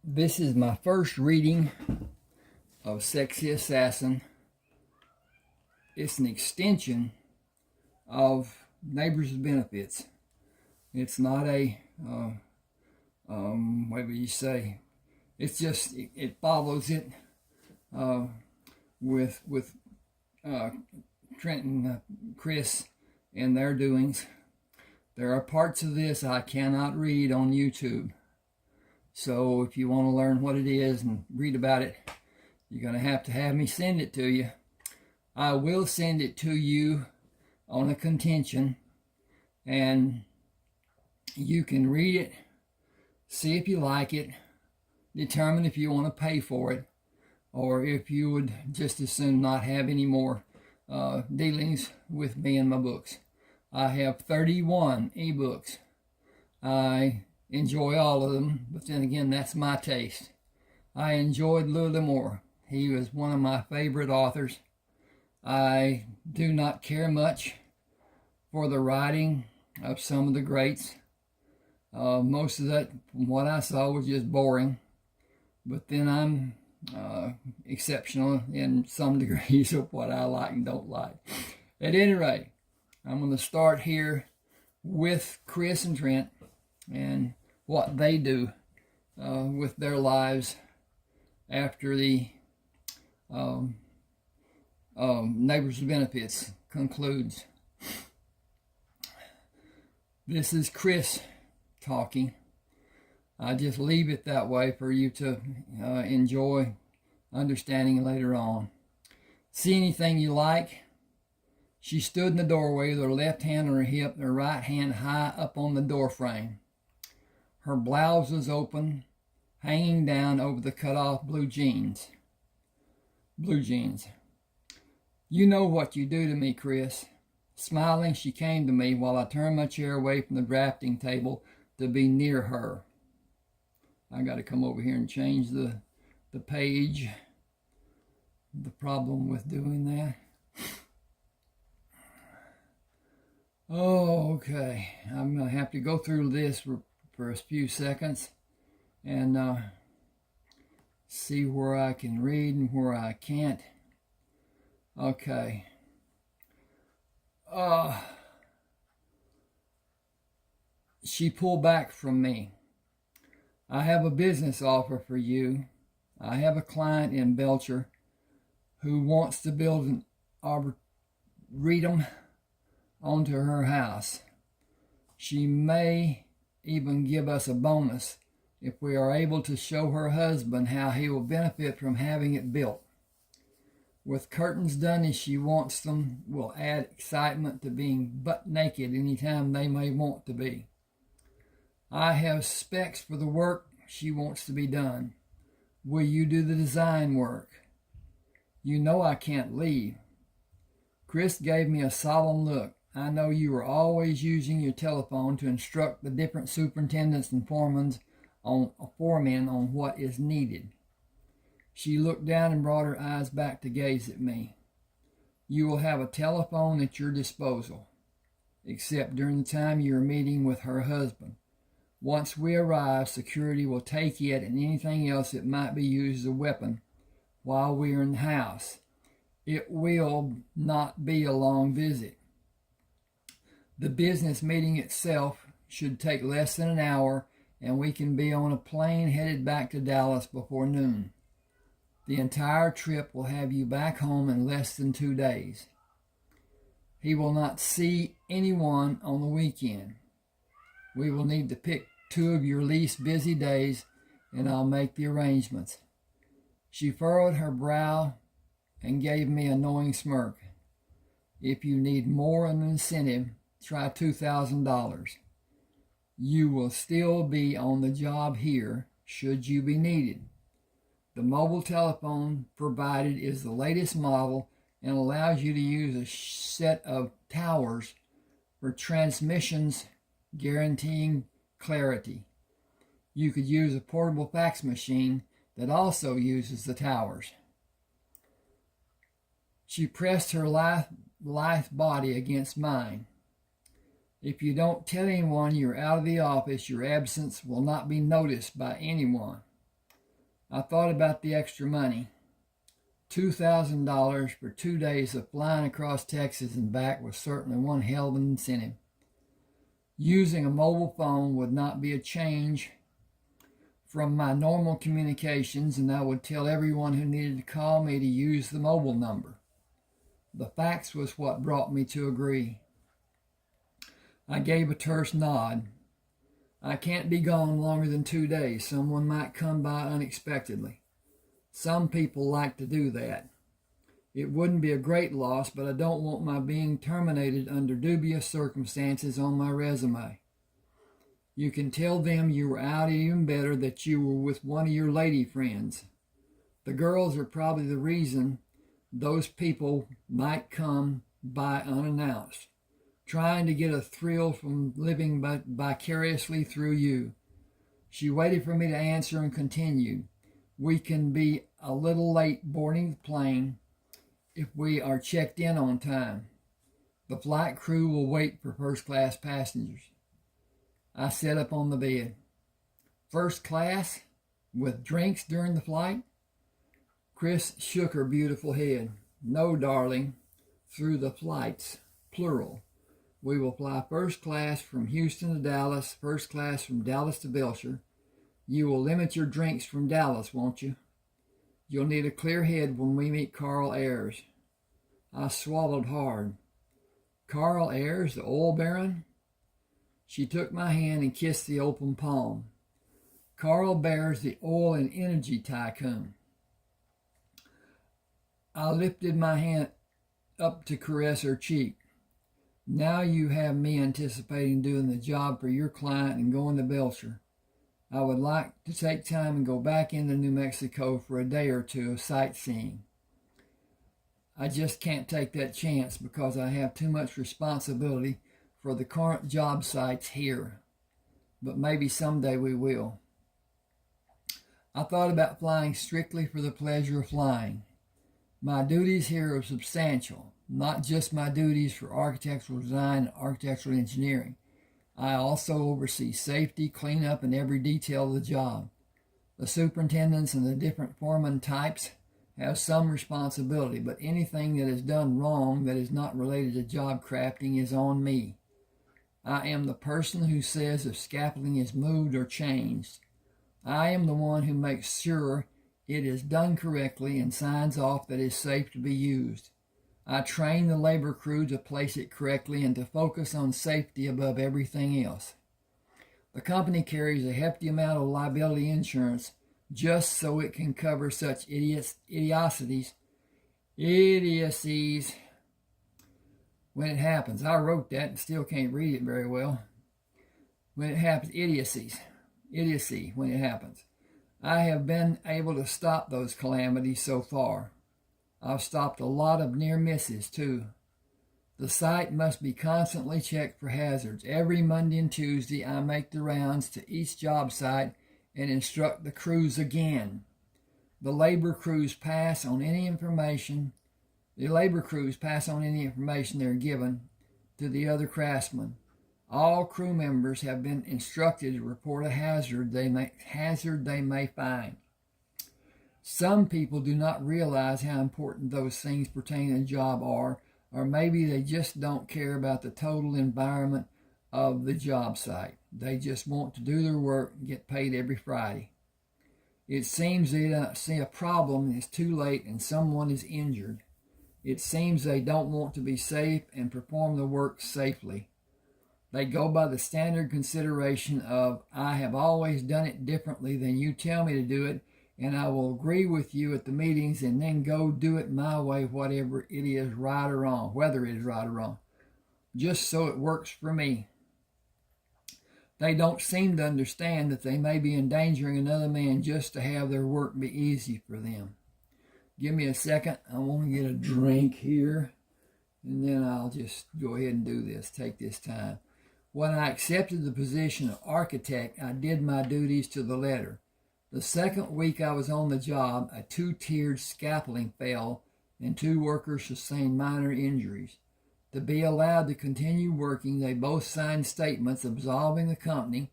This is my first reading of Sexy Assassin. It's an extension of Neighbors with Benefits. It's not a, what would you say? It's just, it follows it with Trent and Chris and their doings. There are parts of this I cannot read on YouTube. So if you want to learn what it is and read about it, you're going to have me send it to you. I will send it to you on a contention, and you can read it, see if you like it, determine if you want to pay for it, or if you would just as soon not have any more dealings with me and my books. I have 31 eBooks. I enjoy all of them, but then again, that's my taste. I enjoyed Louis Moore. He was one of my favorite authors. I do not care much for the writing of some of the greats. Most of that, from what I saw, was just boring. But then I'm exceptional in some degrees of what I like and don't like. At any rate, I'm going to start here with Chris and Trent and what they do with their lives after the Neighbors with Benefits concludes. This is Chris talking. I just leave it that way for you to enjoy understanding later on. See anything you like? She stood in the doorway with her left hand on her hip and her right hand high up on the door frame. Her blouse was open, hanging down over the cut-off blue jeans. Blue jeans. You know what you do to me, Chris. Smiling, she came to me while I turned my chair away from the drafting table to be near her. I got to come over here and change the page. The problem with doing that. Oh, okay. I'm going to have to go through this for a few seconds and see where I can read and where I can't. Okay. She pulled back from me. I have a business offer for you. I have a client in Belcher who wants to build an arboretum onto her house. She may even give us a bonus if we are able to show her husband how he will benefit from having it built. With curtains done as she wants them, will add excitement to being butt naked anytime they may want to be. I have specs for the work she wants to be done. Will you do the design work? You know I can't leave. Chris gave me a solemn look. I know you are always using your telephone to instruct the different superintendents and foremen on what is needed. She looked down and brought her eyes back to gaze at me. You will have a telephone at your disposal, except during the time you are meeting with her husband. Once we arrive, security will take it and anything else that might be used as a weapon while we are in the house. It will not be a long visit. The business meeting itself should take less than an hour, and we can be on a plane headed back to Dallas before noon. The entire trip will have you back home in less than 2 days. He will not see anyone on the weekend. We will need to pick 2 of your least busy days, and I'll make the arrangements. She furrowed her brow and gave me a knowing smirk. If you need more of an incentive, try $2,000. You will still be on the job here should you be needed. The mobile telephone provided is the latest model and allows you to use a set of towers for transmissions guaranteeing clarity. You could use a portable fax machine that also uses the towers. She pressed her lithe body against mine. If you don't tell anyone you're out of the office, your absence will not be noticed by anyone. I thought about the extra money. $2,000 for 2 days of flying across Texas and back was certainly one hell of an incentive. Using a mobile phone would not be a change from my normal communications, and I would tell everyone who needed to call me to use the mobile number. The facts was what brought me to agree. I gave a terse nod. I can't be gone longer than 2 days. Someone might come by unexpectedly. Some people like to do that. It wouldn't be a great loss, but I don't want my being terminated under dubious circumstances on my resume. You can tell them you were out, even better that you were with one of your lady friends. The girls are probably the reason those people might come by unannounced, trying to get a thrill from living vicariously through you. She waited for me to answer and continued. We can be a little late boarding the plane if we are checked in on time. The flight crew will wait for first-class passengers. I sat up on the bed. First class? With drinks during the flight? Chris shook her beautiful head. No, darling. Through the flights, plural. We will fly first class from Houston to Dallas, first class from Dallas to Belcher. You will limit your drinks from Dallas, won't you? You'll need a clear head when we meet Carl Ayers. I swallowed hard. Carl Ayers, the oil baron? She took my hand and kissed the open palm. Carl bears the oil and energy tycoon. I lifted my hand up to caress her cheek. Now you have me anticipating doing the job for your client and going to Belcher. I would like to take time and go back into New Mexico for a day or two of sightseeing. I just can't take that chance because I have too much responsibility for the current job sites here. But maybe someday we will. I thought about flying strictly for the pleasure of flying. My duties here are substantial, not just my duties for architectural design and architectural engineering. I also oversee safety, cleanup, and every detail of the job. The superintendents and the different foreman types have some responsibility, but anything that is done wrong that is not related to job crafting is on me. I am the person who says if scaffolding is moved or changed. I am the one who makes sure it is done correctly and signs off that it is safe to be used. I train the labor crew to place it correctly and to focus on safety above everything else. The company carries a hefty amount of liability insurance just so it can cover such idiocies when it happens. I wrote that and still can't read it very well. When it happens, idiocy when it happens. I have been able to stop those calamities so far. I've stopped a lot of near misses, too. The site must be constantly checked for hazards. Every Monday and Tuesday, I make the rounds to each job site and instruct the crews again. The labor crews pass on any information they're given to the other craftsmen. All crew members have been instructed to report a hazard they may find. Some people do not realize how important those things pertaining to the job are, or maybe they just don't care about the total environment of the job site. They just want to do their work and get paid every Friday. It seems they don't see a problem and it's too late and someone is injured. It seems they don't want to be safe and perform the work safely. They go by the standard consideration of, I have always done it differently than you tell me to do it, and I will agree with you at the meetings and then go do it my way, whether it is right or wrong, just so it works for me. They don't seem to understand that they may be endangering another man just to have their work be easy for them. Give me a second. I want to get a drink here, and then I'll just go ahead and do this, take this time. When I accepted the position of architect, I did my duties to the letter. The second week I was on the job, a 2-tiered scaffolding fell and 2 workers sustained minor injuries. To be allowed to continue working, they both signed statements absolving the company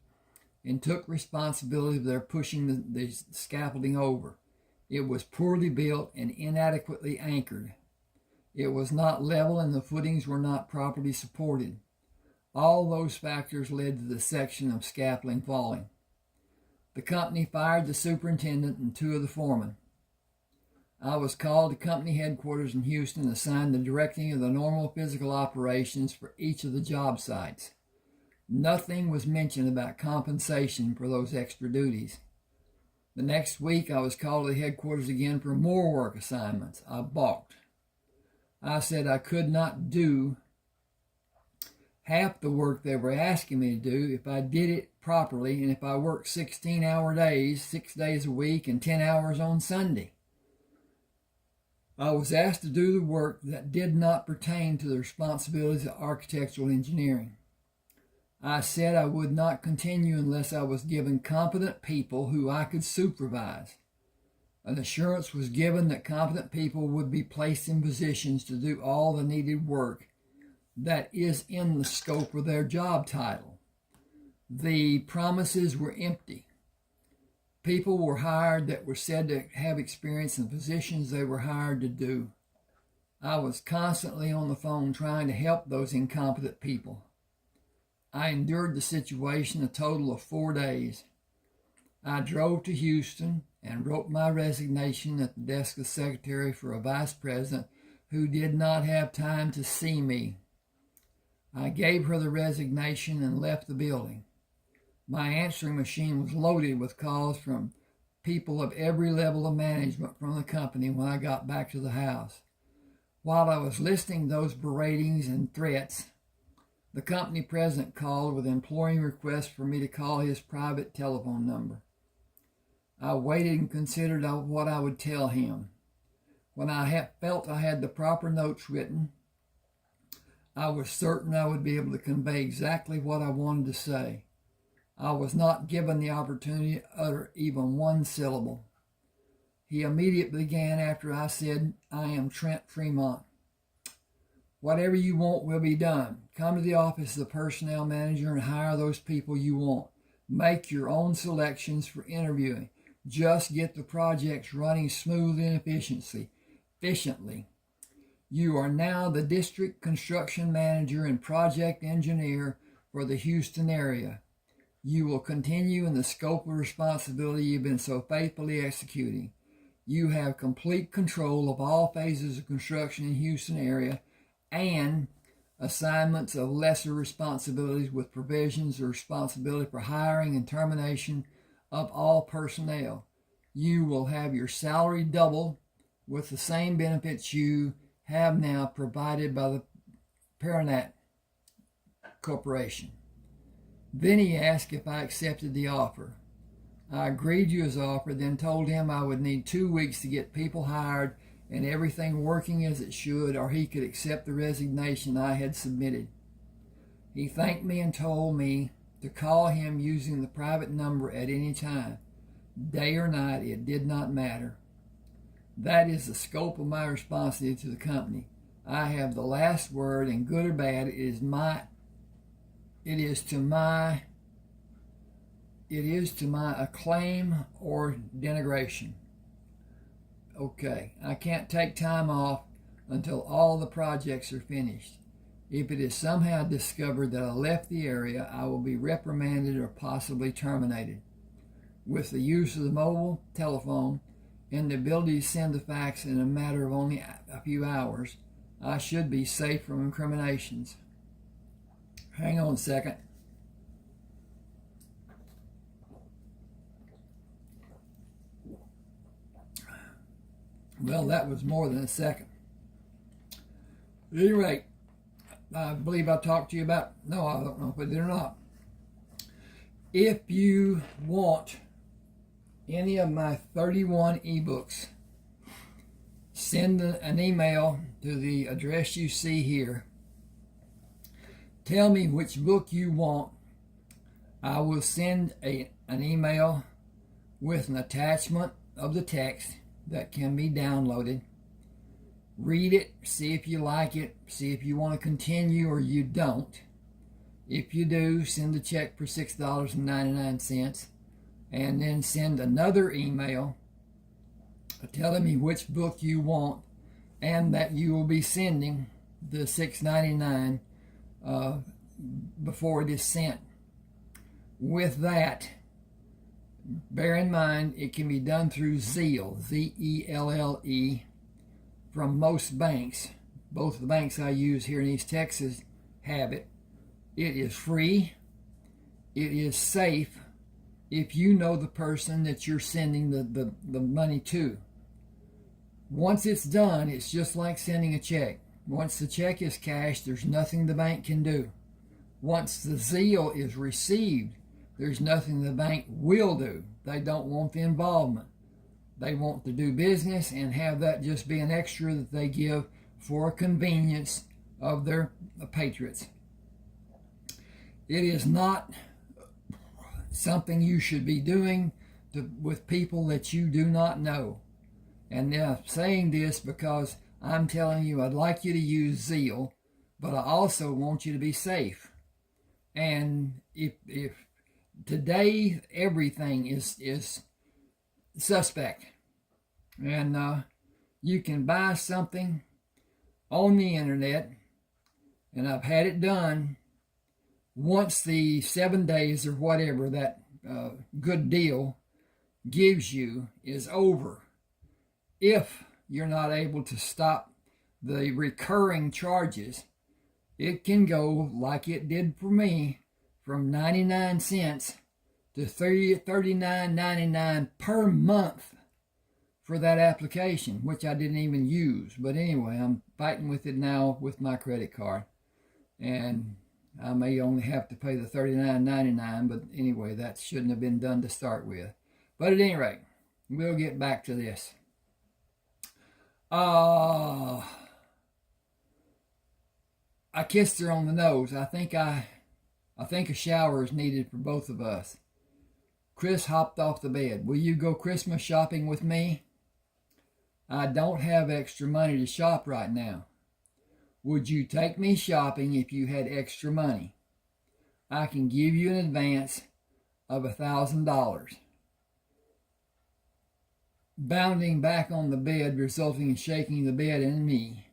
and took responsibility for their pushing the scaffolding over. It was poorly built and inadequately anchored. It was not level and the footings were not properly supported. All those factors led to the section of scaffolding falling. The company fired the superintendent and 2 of the foremen. I was called to company headquarters in Houston, assigned the directing of the normal physical operations for each of the job sites. Nothing was mentioned about compensation for those extra duties. The next week, I was called to the headquarters again for more work assignments. I balked. I said I could not do half the work they were asking me to do if I did it properly and if I worked 16-hour days, 6 days a week, and 10 hours on Sunday. I was asked to do the work that did not pertain to the responsibilities of architectural engineering. I said I would not continue unless I was given competent people who I could supervise. An assurance was given that competent people would be placed in positions to do all the needed work that is in the scope of their job title. The promises were empty. People were hired that were said to have experience in positions they were hired to do. I was constantly on the phone trying to help those incompetent people. I endured the situation a total of 4 days. I drove to Houston and wrote my resignation at the desk of secretary for a vice president who did not have time to see me. I gave her the resignation and left the building. My answering machine was loaded with calls from people of every level of management from the company when I got back to the house. While I was listening to those beratings and threats, the company president called with imploring requests for me to call his private telephone number. I waited and considered what I would tell him. When I felt I had the proper notes written, I was certain I would be able to convey exactly what I wanted to say. I was not given the opportunity to utter even one syllable. He immediately began after I said, "I am Trent Fremont. Whatever you want will be done. Come to the office of the personnel manager and hire those people you want. Make your own selections for interviewing. Just get the projects running smoothly and efficiently. You are now the district construction manager and project engineer for the Houston area. You will continue in the scope of responsibility you've been so faithfully executing. You have complete control of all phases of construction in the Houston area and assignments of lesser responsibilities with provisions of responsibility for hiring and termination of all personnel. You will have your salary double with the same benefits you have now provided by the Paranat Corporation." Then he asked if I accepted the offer. I agreed to his offer, then told him I would need 2 weeks to get people hired and everything working as it should, or he could accept the resignation I had submitted. He thanked me and told me to call him using the private number at any time. Day or night, it did not matter. That is the scope of my responsibility to the company. I have the last word, and good or bad, it is to my acclaim or denigration. Okay, I can't take time off until all the projects are finished. If it is somehow discovered that I left the area, I will be reprimanded or possibly terminated. With the use of the mobile telephone and the ability to send the fax in a matter of only a few hours, I should be safe from incriminations. Hang on a second. Well, that was more than a second. At any rate, I believe I talked to you about, no, I don't know if I did or not. If you want any of my 31 ebooks, send an email to the address you see here. Tell me which book you want. I will send an email with an attachment of the text that can be downloaded. Read it, see if you like it, see if you want to continue or you don't. If you do, send a check for $6.99 and then send another email telling me which book you want and that you will be sending the $6.99 before it is sent. With that, bear in mind it can be done through Zelle, Z-E-L-L-E, from most banks. Both the banks I use here in East Texas have it. It is free. It is safe if you know the person that you're sending the money to. Once it's done, it's just like sending a check. Once the check is cashed, there's nothing the bank can do. Once the Zelle is received, there's nothing the bank will do. They don't want the involvement. They want to do business and have that just be an extra that they give for convenience of their patriots. It is not something you should be doing with people that you do not know. And now I'm saying this because I'm telling you I'd like you to use Zelle, but I also want you to be safe. And if today everything is suspect, and you can buy something on the internet, and I've had it done once the 7 days or whatever that good deal gives you is over. If you're not able to stop the recurring charges, it can go like it did for me, from 99 cents to $39.99 per month for that application, which I didn't even use. But anyway, I'm fighting with it now with my credit card, and I may only have to pay the $39.99, but anyway, that shouldn't have been done to start with. But at any rate, we'll get back to this. I kissed her on the nose. I think a shower is needed for both of us. Chris hopped off the bed. Will you go Christmas shopping with me? I don't have extra money to shop right now. Would you take me shopping if you had extra money? I can give you an advance of $1,000. Bounding back on the bed, resulting in shaking the bed and me.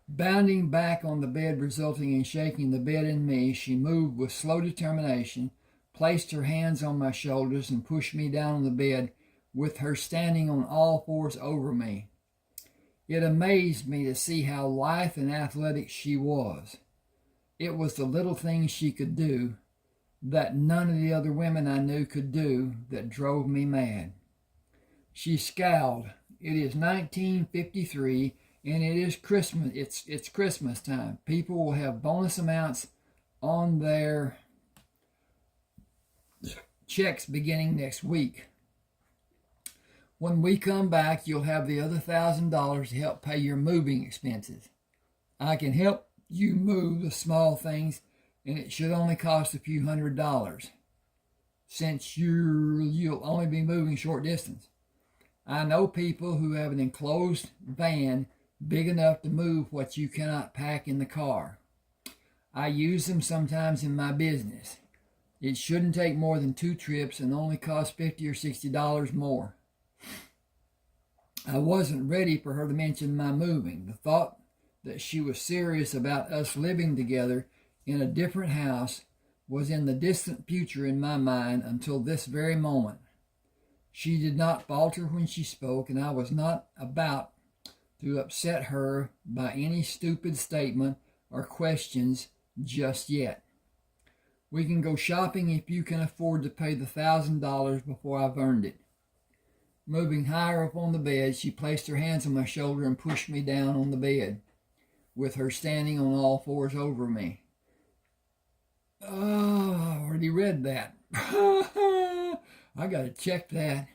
Bounding back on the bed, resulting in shaking the bed and me, she moved with slow determination, placed her hands on my shoulders, and pushed me down on the bed, with her standing on all fours over me. It amazed me to see how lithe and athletic she was. It was the little things she could do that none of the other women I knew could do that drove me mad. She scowled. It is 1953, and it is Christmas. It's Christmas time. People will have bonus amounts on their checks beginning next week. When we come back, you'll have the other $1,000 to help pay your moving expenses. I can help you move the small things, and it should only cost a few $100, since you'll only be moving short distance. I know people who have an enclosed van big enough to move what you cannot pack in the car. I use them sometimes in my business. It shouldn't take more than 2 trips and only cost $50 or $60 more. I wasn't ready for her to mention my moving. The thought that she was serious about us living together in a different house was in the distant future in my mind until this very moment. She did not falter when she spoke, and I was not about to upset her by any stupid statement or questions just yet. We can go shopping if you can afford to pay the $1,000 before I've earned it. Moving higher up on the bed, she placed her hands on my shoulder and pushed me down on the bed, with her standing on all fours over me. Oh, I already read that. I got to check that.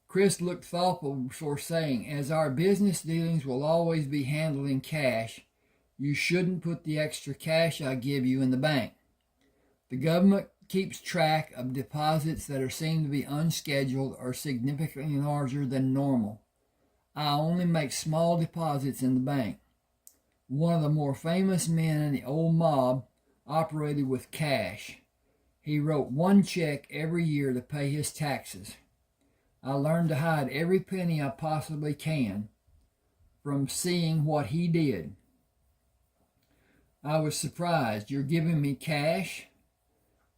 Chris looked thoughtful before saying, as our business dealings will always be handled in cash, you shouldn't put the extra cash I give you in the bank. The government keeps track of deposits that are seen to be unscheduled or significantly larger than normal. I only make small deposits in the bank. One of the more famous men in the old mob operated with cash. He wrote one check every year to pay his taxes. I learned to hide every penny I possibly can from seeing what he did. I was surprised. You're giving me cash?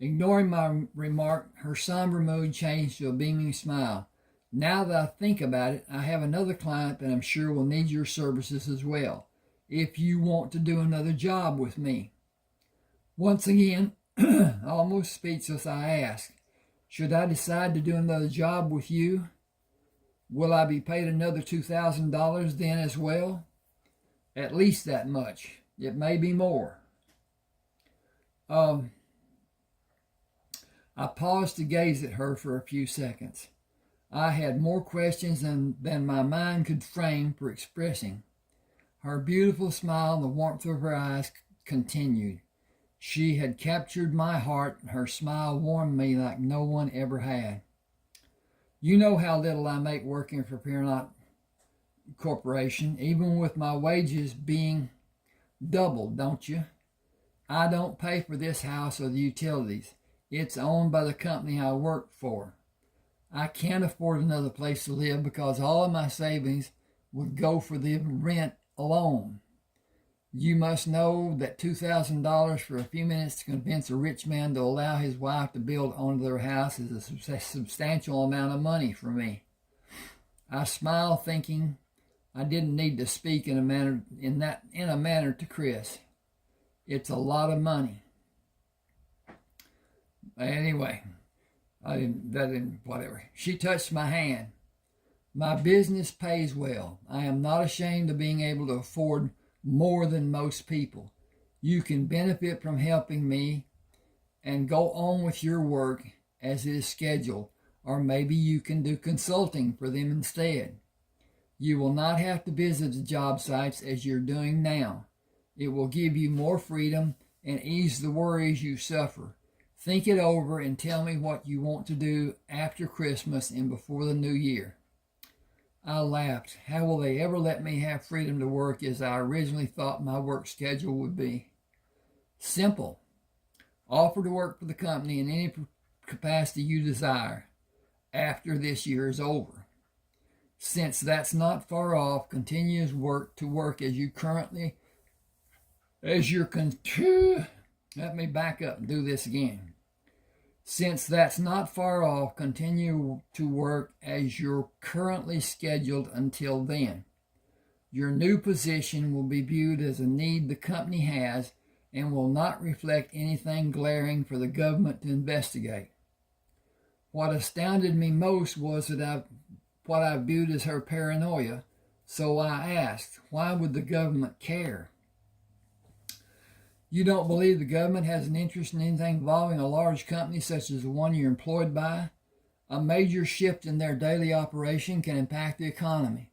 Ignoring my remark, her somber mood changed to a beaming smile. Now that I think about it, I have another client that I'm sure will need your services as well, if you want to do another job with me. Once again, almost speechless, I asked, should I decide to do another job with you, will I be paid another $2,000 then as well? At least that much. It may be more. I paused to gaze at her for a few seconds. I had more questions than my mind could frame for expressing. Her beautiful smile and the warmth of her eyes continued. She had captured my heart, and her smile warmed me like no one ever had. You know how little I make working for Paramount Corporation, even with my wages being doubled, don't you? I don't pay for this house or the utilities. It's owned by the company I work for. I can't afford another place to live because all of my savings would go for the rent alone. You must know that $2,000 for a few minutes to convince a rich man to allow his wife to build onto their house is a substantial amount of money for me. I smiled, thinking I didn't need to speak in a manner to Chris. It's a lot of money. Anyway, whatever. She touched my hand. My business pays well. I am not ashamed of being able to afford more than most people. You can benefit from helping me and go on with your work as it is scheduled, or maybe you can do consulting for them instead. You will not have to visit the job sites as you're doing now. It will give you more freedom and ease the worries you suffer. Think it over and tell me what you want to do after Christmas and before the new year. I laughed. How will they ever let me have freedom to work as I originally thought my work schedule would be? Simple. Offer to work for the company in any capacity you desire after this year is over. Since that's not far off, continue to work as you currently, let me back up and do this again. Since that's not far off, continue to work as you're currently scheduled until then. Your new position will be viewed as a need the company has and will not reflect anything glaring for the government to investigate. What astounded me most was what I viewed as her paranoia, so I asked, why would the government care? You don't believe the government has an interest in anything involving a large company such as the one you're employed by? A major shift in their daily operation can impact the economy.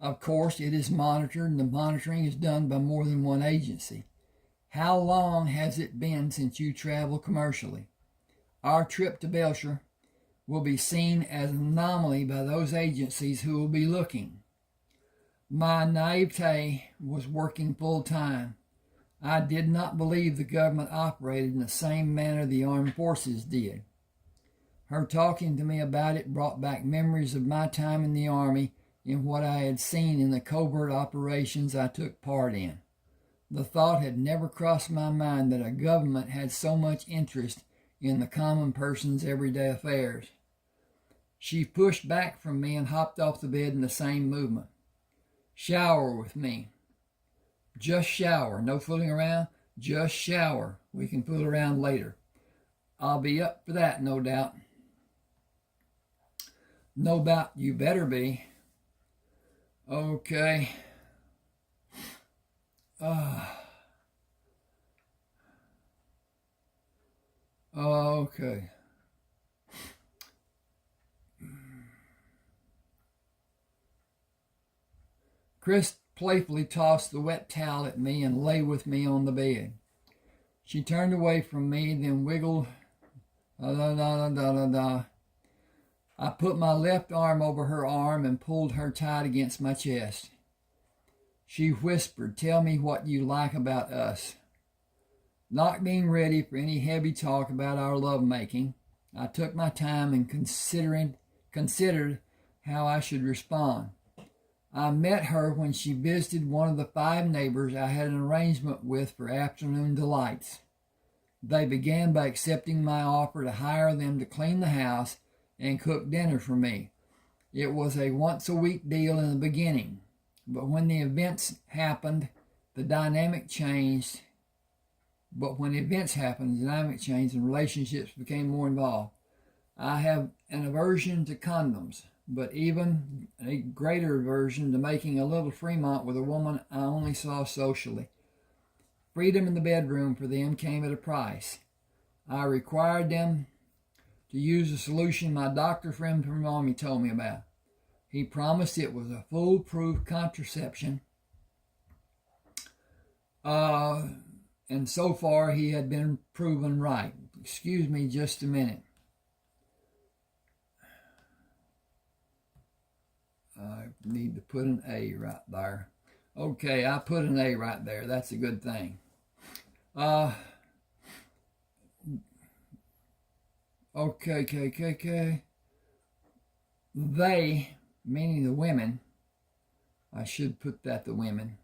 Of course, it is monitored, and the monitoring is done by more than one agency. How long has it been since you traveled commercially? Our trip to Belcher will be seen as an anomaly by those agencies who will be looking. My naivete was working full time. I did not believe the government operated in the same manner the armed forces did. Her talking to me about it brought back memories of my time in the Army and what I had seen in the covert operations I took part in. The thought had never crossed my mind that a government had so much interest in the common person's everyday affairs. She pushed back from me and hopped off the bed in the same movement. Shower with me. Just shower. No fooling around. Just shower. We can fool around later. I'll be up for that, no doubt. No doubt you better be. Okay. Okay. Chris playfully tossed the wet towel at me and lay with me on the bed. She turned away from me, then wiggled. I put my left arm over her arm and pulled her tight against my chest. She whispered, "Tell me what you like about us." Not being ready for any heavy talk about our lovemaking, I took my time and considered how I should respond. I met her when she visited one of the 5 neighbors I had an arrangement with for afternoon delights. They began by accepting my offer to hire them to clean the house and cook dinner for me. It was a once-a-week deal in the beginning, but when the events happened, the dynamic changed. And relationships became more involved. I have an aversion to condoms, but even a greater aversion to making a little Fremont with a woman I only saw socially. Freedom in the bedroom for them came at a price. I required them to use a solution my doctor friend from Army told me about. He promised it was a foolproof contraception. And so far he had been proven right. Excuse me just a minute. I need to put an A right there. Okay, I put an A right there. That's a good thing. Okay. They, meaning the women, I should put that the women,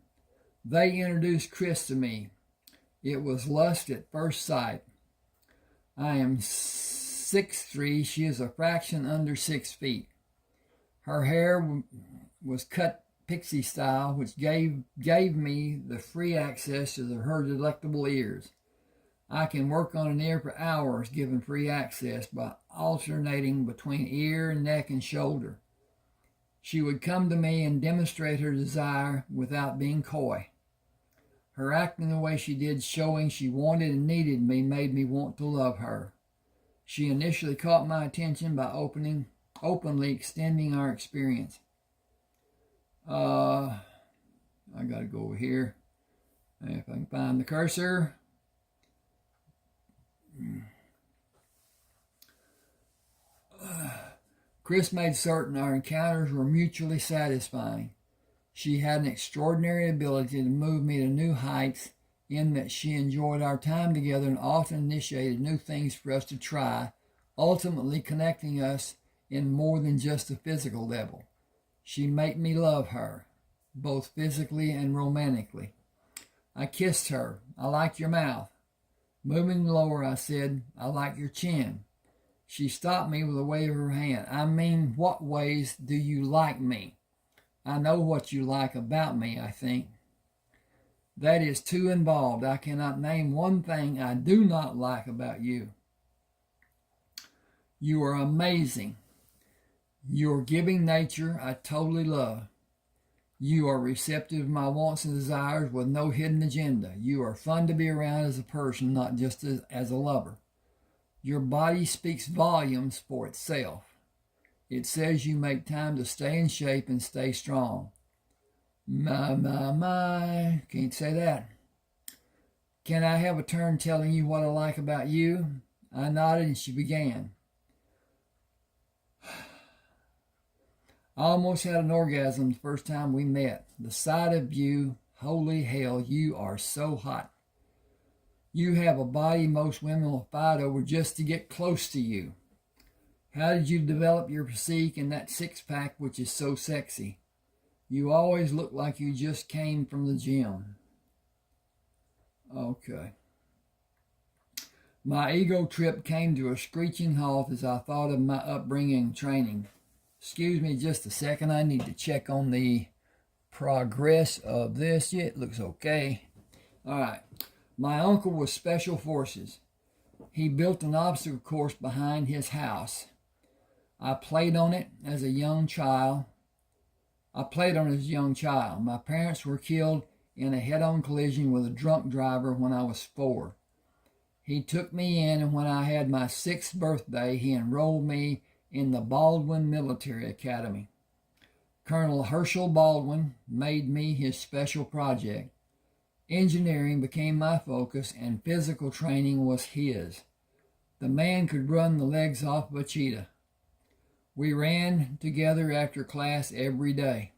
they introduced Chris to me. It was lust at first sight. I am 6'3". She is a fraction under 6 feet. Her hair was cut pixie style, which gave me the free access to her delectable ears. I can work on an ear for hours given free access by alternating between ear, neck, and shoulder. She would come to me and demonstrate her desire without being coy. Her acting the way she did, showing she wanted and needed me, made me want to love her. She initially caught my attention by openly extending our experience. I gotta go over here. If I can find the cursor. Chris made certain our encounters were mutually satisfying. She had an extraordinary ability to move me to new heights in that she enjoyed our time together and often initiated new things for us to try, ultimately connecting us in more than just a physical level. She made me love her, both physically and romantically. I kissed her. "I like your mouth." Moving lower, I said, "I like your chin." She stopped me with a wave of her hand. "I mean, what ways do you like me? I know what you like about me, I think." "That is too involved. I cannot name one thing I do not like about you." "You are amazing. Your giving nature I totally love. You are receptive to my wants and desires with no hidden agenda. You are fun to be around as a person, not just as a lover. Your body speaks volumes for itself. It says you make time to stay in shape and stay strong." My. Can't say that. "Can I have a turn telling you what I like about you?" I nodded and she began. "I almost had an orgasm the first time we met. The sight of you, holy hell, you are so hot. You have a body most women will fight over just to get close to you. How did you develop your physique and that six-pack which is so sexy? You always look like you just came from the gym." Okay. My ego trip came to a screeching halt as I thought of my upbringing and training. Excuse me just a second. I need to check on the progress of this. Yeah, it looks okay. All right. My uncle was Special Forces. He built an obstacle course behind his house. I played on it as a young child. My parents were killed in a head-on collision with a drunk driver when I was 4. He took me in, and when I had my 6th birthday, he enrolled me in the Baldwin Military Academy. Colonel Herschel Baldwin made me his special project. Engineering became my focus, and physical training was his. The man could run the legs off of a cheetah. We ran together after class every day.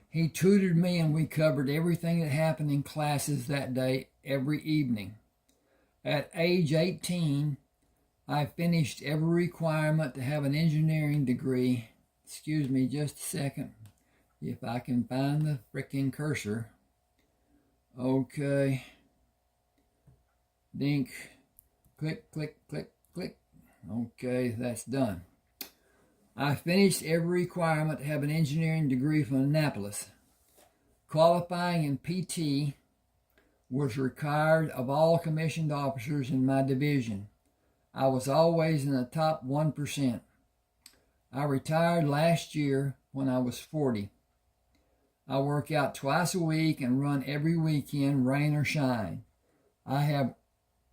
He tutored me and we covered everything that happened in classes that day every evening. At age 18, I finished every requirement to have an engineering degree. Excuse me just a second, if I can find the frickin' cursor. Okay. Dink. Click, click, click, click. Okay, that's done. I finished every requirement to have an engineering degree from Annapolis. Qualifying in PT was required of all commissioned officers in my division. I was always in the top 1%. I retired last year when I was 40. I work out twice a week and run every weekend, rain or shine. I have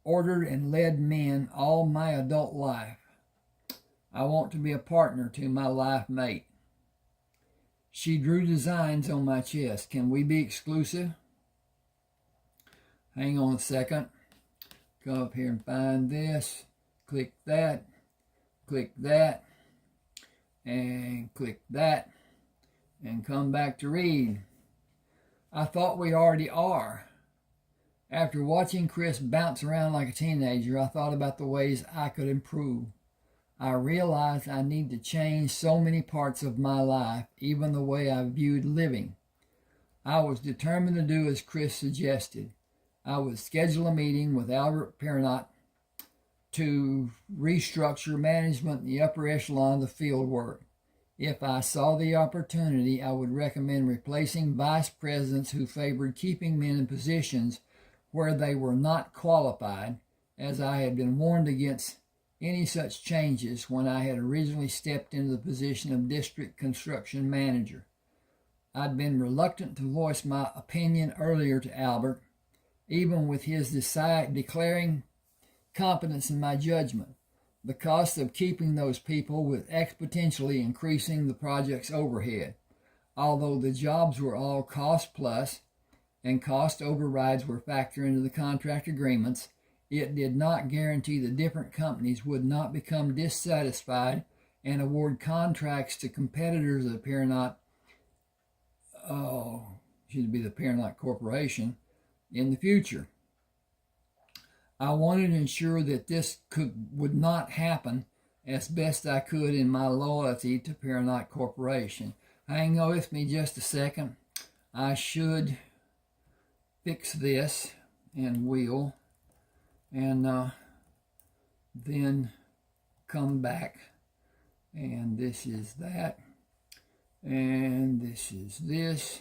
ordered and led men all my adult life. I want to be a partner to my life mate. She drew designs on my chest. Can we be exclusive? Hang on a second. Come up here and find this. Click that, and click that, and come back to read. I thought we already are. After watching Chris bounce around like a teenager, I thought about the ways I could improve. I realized I need to change so many parts of my life, even the way I viewed living. I was determined to do as Chris suggested. I would schedule a meeting with Albert Perrott to restructure management in the upper echelon of the field work. If I saw the opportunity, I would recommend replacing vice presidents who favored keeping men in positions where they were not qualified, as I had been warned against any such changes when I had originally stepped into the position of district construction manager. I'd been reluctant to voice my opinion earlier to Albert, even with his declaring confidence in my judgment. The cost of keeping those people was exponentially increasing the project's overhead. Although the jobs were all cost plus and cost overrides were factored into the contract agreements, it did not guarantee the different companies would not become dissatisfied and award contracts to competitors of the Perrott, should be the Perrott Corporation, in the future. I wanted to ensure that this would not happen as best I could in my loyalty to Perrott Corporation. Hang on with me just a second. I should fix this and wheel and then come back. And this is that. And this is this.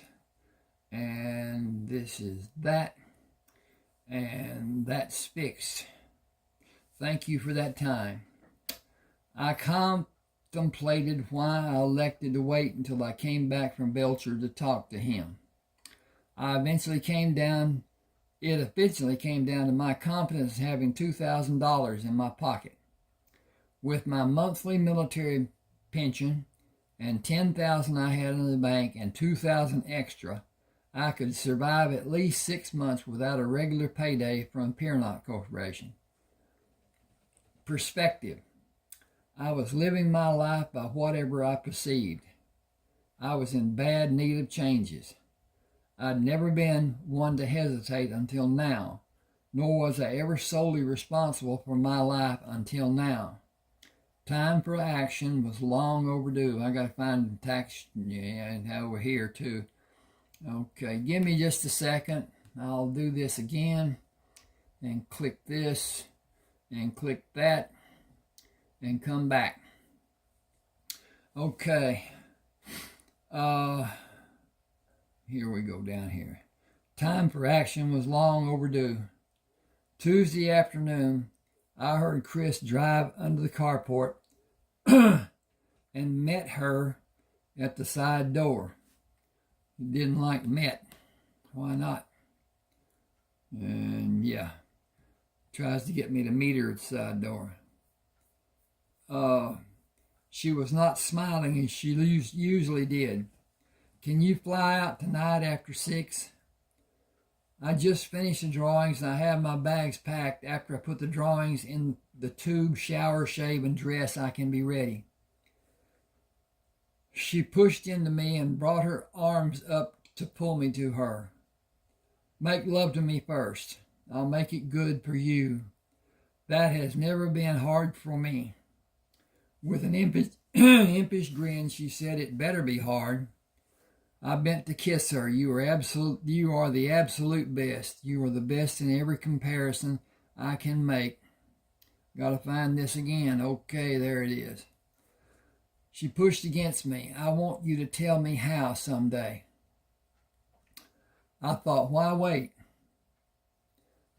And this is that. And that's fixed. Thank you for that time. I contemplated why I elected to wait until I came back from Belcher to talk to him. It eventually came down to my confidence in having $2,000 in my pocket. With my monthly military pension and $10,000 I had in the bank and $2,000 extra, I could survive at least 6 months without a regular payday from Perrott Corporation. Perspective. I was living my life by whatever I perceived. I was in bad need of changes. I'd never been one to hesitate until now, nor was I ever solely responsible for my life until now. Time for action was long overdue. I got to find the tax over here too. Okay, give me just a second. I'll do this again and click this and click that and come back. Okay. Here we go down here. Time for action was long overdue. Tuesday afternoon, I heard Chris drive under the carport and met her at the side door. He didn't like met. Why not? And yeah, tries to get me to meet her at the side door. She was not smiling as she usually did. Can you fly out tonight after 6? I just finished the drawings and I have my bags packed after I put the drawings in the tube, shower, shave, and dress, I can be ready. She pushed into me and brought her arms up to pull me to her. Make love to me first. I'll make it good for you. That has never been hard for me. With an impish grin, she said, it better be hard. I bent to kiss her. You are the absolute best. You are the best in every comparison I can make. Gotta find this again. Okay, there it is. She pushed against me. I want you to tell me how someday. I thought, why wait?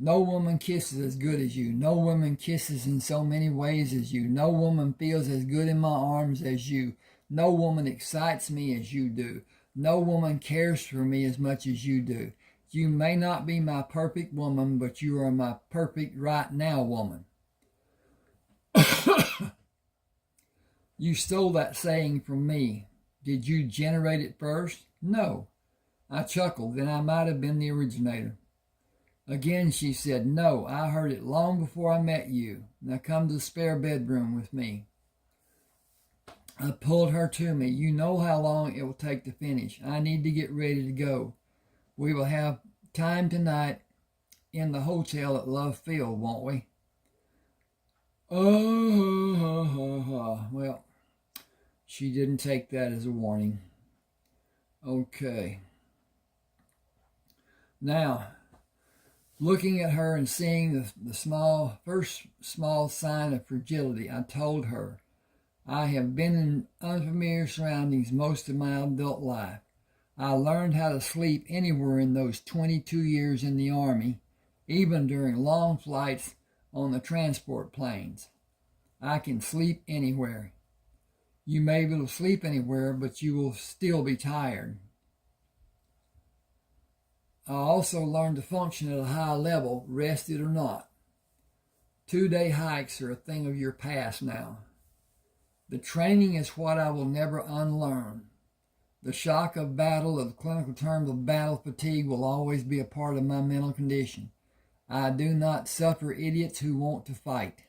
No woman kisses as good as you. No woman kisses in so many ways as you. No woman feels as good in my arms as you. No woman excites me as you do. No woman cares for me as much as you do. You may not be my perfect woman, but you are my perfect right now woman. You stole that saying from me. Did you generate it first? No. I chuckled. Then I might have been the originator. Again she said, no, I heard it long before I met you. Now come to the spare bedroom with me. I pulled her to me. You know how long it will take to finish. I need to get ready to go. We will have time tonight in the hotel at Love Field, won't we? Oh, well, she didn't take that as a warning. Okay. Now, looking at her and seeing the first small sign of fragility, I told her, I have been in unfamiliar surroundings most of my adult life. I learned how to sleep anywhere in those 22 years in the Army, even during long flights on the transport planes. I can sleep anywhere. You may be able to sleep anywhere, but you will still be tired. I also learned to function at a high level, rested or not. 2-day hikes are a thing of your past now. The training is what I will never unlearn. The shock of battle, of the clinical terms of battle fatigue, will always be a part of my mental condition. I do not suffer idiots who want to fight.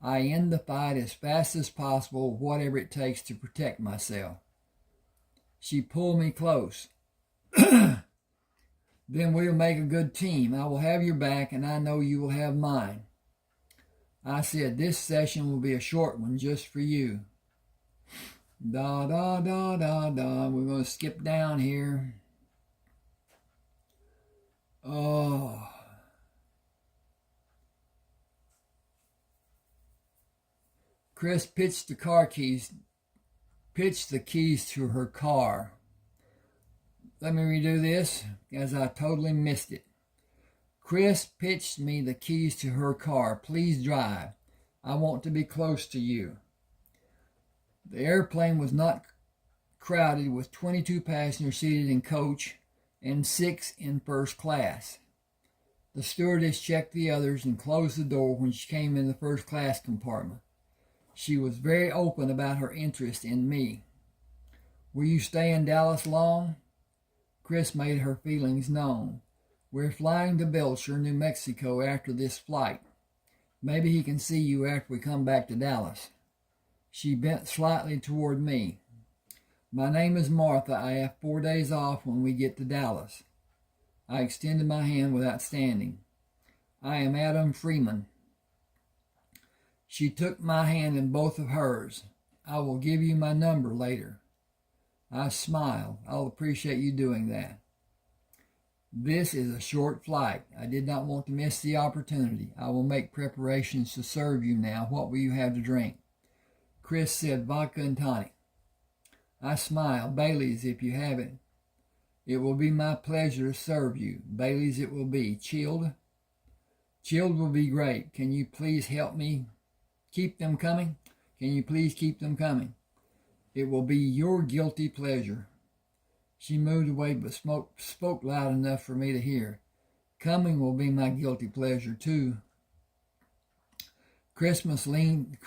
I end the fight as fast as possible, whatever it takes to protect myself. She pulled me close. Then we'll make a good team. I will have your back, and I know you will have mine. I said, this session will be a short one just for you. Da, da, da, da, da. We're going to skip down here. Oh. Chris pitched the keys to her car. Let me redo this, as I totally missed it. Chris pitched me the keys to her car. Please drive. I want to be close to you. The airplane was not crowded, with 22 passengers seated in coach and 6 in first class. The stewardess checked the others and closed the door when she came in the first class compartment. She was very open about her interest in me. Will you stay in Dallas long? Chris made her feelings known. We're flying to Belcher, New Mexico after this flight. Maybe he can see you after we come back to Dallas. She bent slightly toward me. My name is Martha. I have 4 days off when we get to Dallas. I extended my hand without standing. I am Adam Freeman. She took my hand in both of hers. I will give you my number later. I smiled. I'll appreciate you doing that. This is a short flight. I did not want to miss the opportunity. I will make preparations to serve you now. What will you have to drink? Chris said vodka and tonic. I smiled. Bailey's if you have it. It will be my pleasure to serve you. Bailey's it will be. Chilled? Chilled will be great. Can you please help me keep them coming? Can you please keep them coming? It will be your guilty pleasure. She moved away but spoke loud enough for me to hear. Coming will be my guilty pleasure too. Chris leaned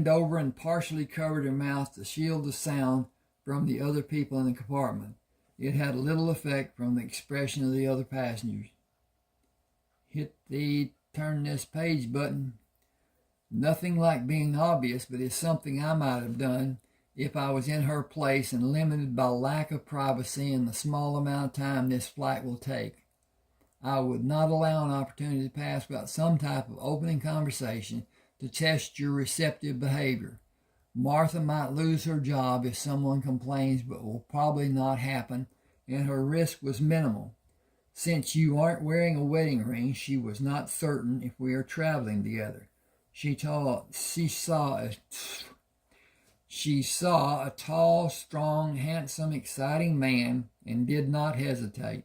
over and partially covered her mouth to shield the sound from the other people in the compartment. It had little effect from the expression of the other passengers. Hit the turn this page button. Nothing like being obvious, but it's something I might have done if I was in her place and limited by lack of privacy and the small amount of time this flight will take. I would not allow an opportunity to pass without some type of opening conversation to test your receptive behavior. Martha might lose her job if someone complains, but will probably not happen, and her risk was minimal. Since you aren't wearing a wedding ring, she was not certain if we are traveling together. She saw a tall, strong, handsome, exciting man and did not hesitate.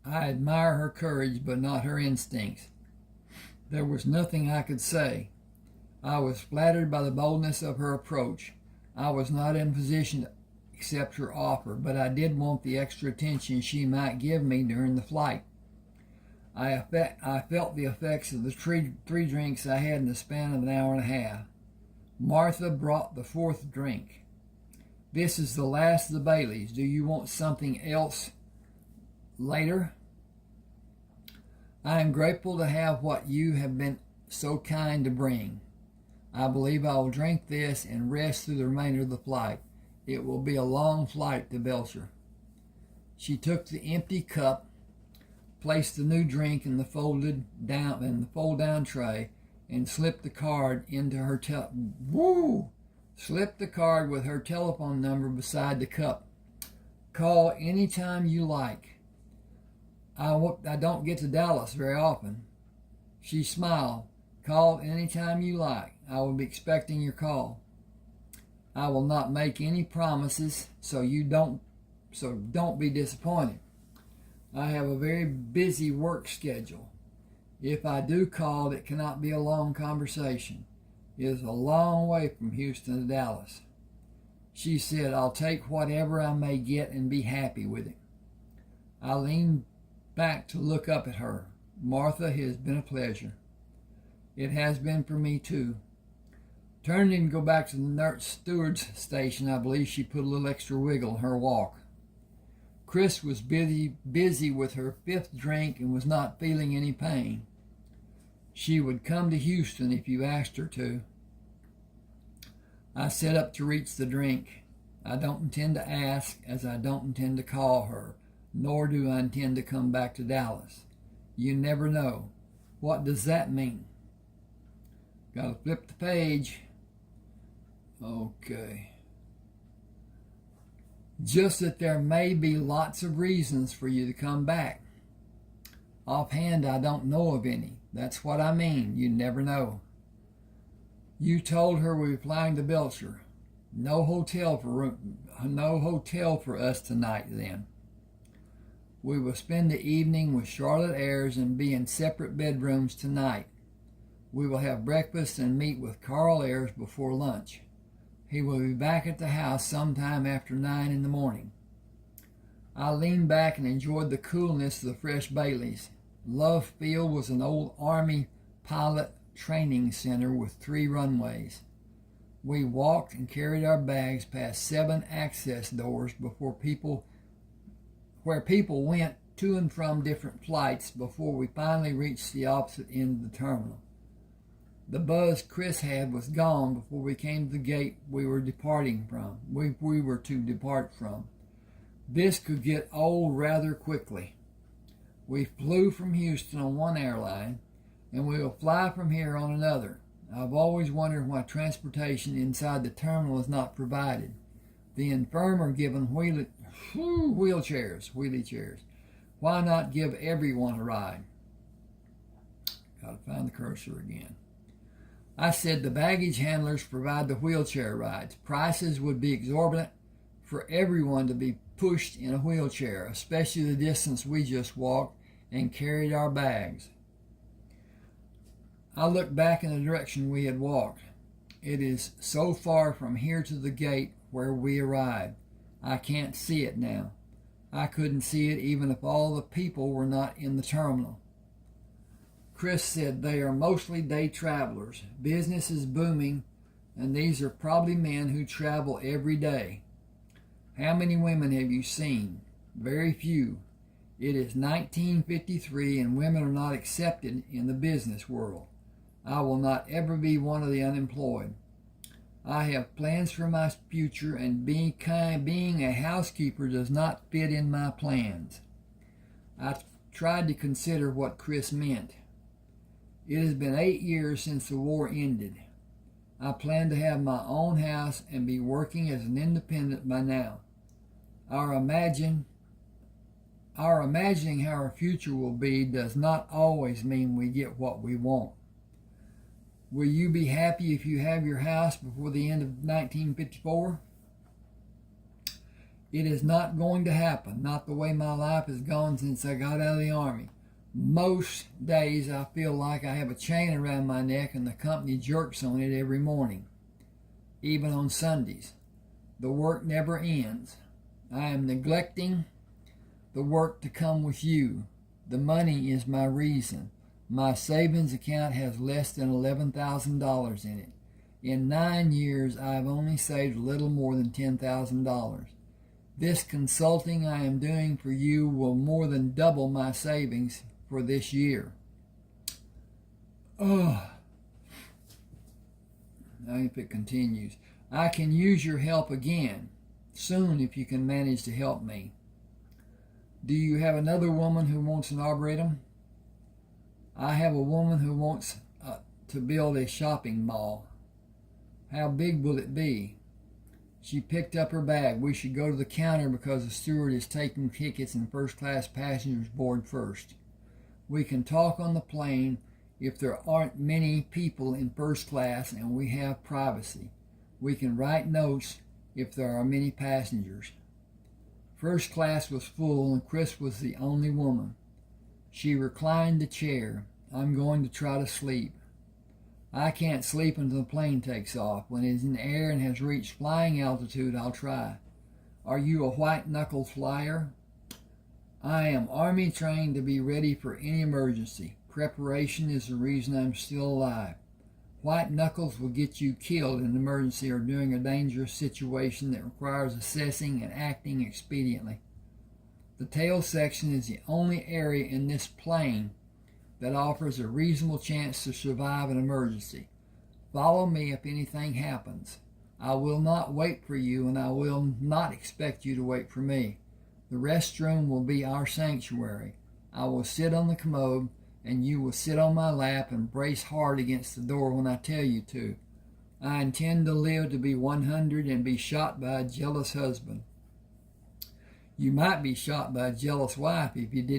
I admire her courage, but not her instincts. There was nothing I could say. I was flattered by the boldness of her approach. I was not in position to accept her offer, but I did want the extra attention she might give me during the flight. I felt the effects of the three drinks I had in the span of an hour and a half. Martha brought the fourth drink. This is the last of the Baileys. Do you want something else later? I am grateful to have what you have been so kind to bring. I believe I will drink this and rest through the remainder of the flight. It will be a long flight to Belcher. She took the empty cup, placed the new drink in the fold-down tray, and slipped the card into her slipped the card with her telephone number beside the cup. Call anytime you like. I don't get to Dallas very often. She smiled. Call anytime you like. I will be expecting your call. I will not make any promises, so don't be disappointed. I have a very busy work schedule. If I do call, it cannot be a long conversation. It is a long way from Houston to Dallas. She said, I'll take whatever I may get and be happy with it. I leaned back to look up at her. Martha, it has been a pleasure. It has been for me too. Turning to go back to the nurse steward's station, I believe she put a little extra wiggle in her walk. Chris was busy with her fifth drink and was not feeling any pain. She would come to Houston if you asked her to. I set up to reach the drink. I don't intend to ask, as I don't intend to call her, nor do I intend to come back to Dallas. You never know. What does that mean? Gotta flip the page. Okay. Just that there may be lots of reasons for you to come back. Offhand, I don't know of any. That's what I mean. You never know. You told her we were flying to Belcher. No hotel for us tonight then. We will spend the evening with Charlotte Ayres and be in separate bedrooms tonight. We will have breakfast and meet with Carl Ayres before lunch. He will be back at the house sometime after 9 in the morning. I leaned back and enjoyed the coolness of the fresh Baileys. Love Field was an old Army pilot training center with 3 runways. We walked and carried our bags past 7 access doors where people went to and from different flights before we finally reached the opposite end of the terminal. The buzz Chris had was gone before we came to the gate we were departing from. We were to depart from. This could get old rather quickly. We flew from Houston on one airline, and we will fly from here on another. I've always wondered why transportation inside the terminal is not provided. The infirm are given wheelie chairs. Why not give everyone a ride? Gotta find the cursor again. I said the baggage handlers provide the wheelchair rides. Prices would be exorbitant for everyone to be pushed in a wheelchair, especially the distance we just walked and carried our bags. I looked back in the direction we had walked. It is so far from here to the gate where we arrived. I can't see it now. I couldn't see it even if all the people were not in the terminal. Chris said they are mostly day travelers. Business is booming, and these are probably men who travel every day. How many women have you seen? Very few. It is 1953 and women are not accepted in the business world. I will not ever be one of the unemployed. I have plans for my future, and being a housekeeper does not fit in my plans. I tried to consider what Chris meant. It has been 8 years since the war ended. I plan to have my own house and be working as an independent by now. Our imagining how our future will be does not always mean we get what we want. Will you be happy if you have your house before the end of 1954? It is not going to happen, not the way my life has gone since I got out of the Army. Most days I feel like I have a chain around my neck and the company jerks on it every morning, even on Sundays. The work never ends. I am neglecting the work to come with you. The money is my reason. My savings account has less than $11,000 in it. In 9 years, I have only saved a little more than $10,000. This consulting I am doing for you will more than double my savings for this year. Oh. Now if it continues. I can use your help again soon if you can manage to help me. Do you have another woman who wants an arboretum? I have a woman who wants to build a shopping mall. How big will it be? She picked up her bag. We should go to the counter because the steward is taking tickets and first-class passengers board first. We can talk on the plane if there aren't many people in first class and we have privacy. We can write notes if there are many passengers. First class was full and Chris was the only woman. She reclined the chair. I'm going to try to sleep. I can't sleep until the plane takes off. When it is in the air and has reached flying altitude, I'll try. Are you a white-knuckled flyer? I am Army trained to be ready for any emergency. Preparation is the reason I'm still alive. White knuckles will get you killed in an emergency or during a dangerous situation that requires assessing and acting expediently. The tail section is the only area in this plane that offers a reasonable chance to survive an emergency. Follow me if anything happens. I will not wait for you, and I will not expect you to wait for me. The restroom will be our sanctuary. I will sit on the commode, and you will sit on my lap and brace hard against the door when I tell you to. I intend to live to be 100 and be shot by a jealous husband. You might be shot by a jealous wife if you did